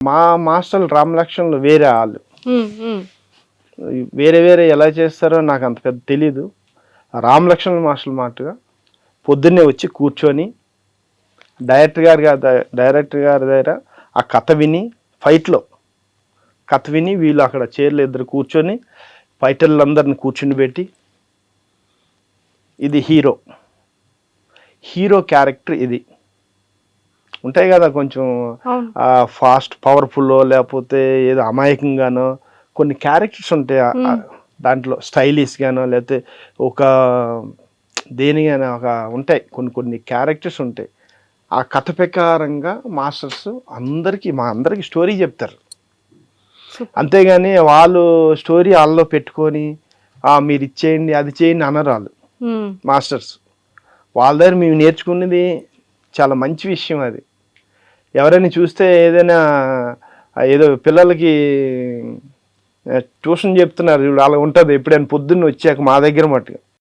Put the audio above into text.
మా మాస్టర్లు రామ్ లక్ష్మణ్లు వేరే వాళ్ళు. ఉమ్, ఉమ్, వేరే వేరే ఎలా చేస్తారో నాకు అంత పెద్ద తెలీదు. రామ్ లక్ష్మణ్ మాస్టర్లు మాటగా పొద్దున్నే వచ్చి కూర్చొని డైరెక్టర్ గారి దగ్గర ఆ కథ విని, ఫైట్లో కథ విని వీళ్ళు అక్కడ చైర్లు ఇద్దరు కూర్చొని ఫైటర్లందరిని కూర్చుని పెట్టి, ఇది హీరో క్యారెక్టర్ ఇది ఉంటాయి కదా కొంచెం అవును. ఫాస్ట్ పవర్ఫుల్ లేకపోతే ఏదో అమాయకంగానో కొన్ని క్యారెక్టర్స్ ఉంటాయి దాంట్లో స్టైలిష్ గానో లేకపోతే ఒక దేనిగానో ఒక ఉంటాయి కొన్ని క్యారెక్టర్స్ ఉంటాయి. ఆ కథ ప్రకారంగా మాస్టర్స్ మా అందరికి స్టోరీ చెప్తారు. అంతేగాని వాళ్ళు స్టోరీ వాళ్ళలో పెట్టుకొని మీరు ఇచ్చేయండి అది చేయండి అనరు వాళ్ళు మాస్టర్స్. వాళ్ళ దగ్గర మేము నేర్చుకున్నది చాలా మంచి విషయం. అది ఎవరైనా చూస్తే ఏదైనా ఏదో పిల్లలకి ట్యూషన్ చెప్తున్నారు అలా ఉంటుంది. ఎప్పుడైనా పొద్దున్న వచ్చాక మా దగ్గర మట్టుగా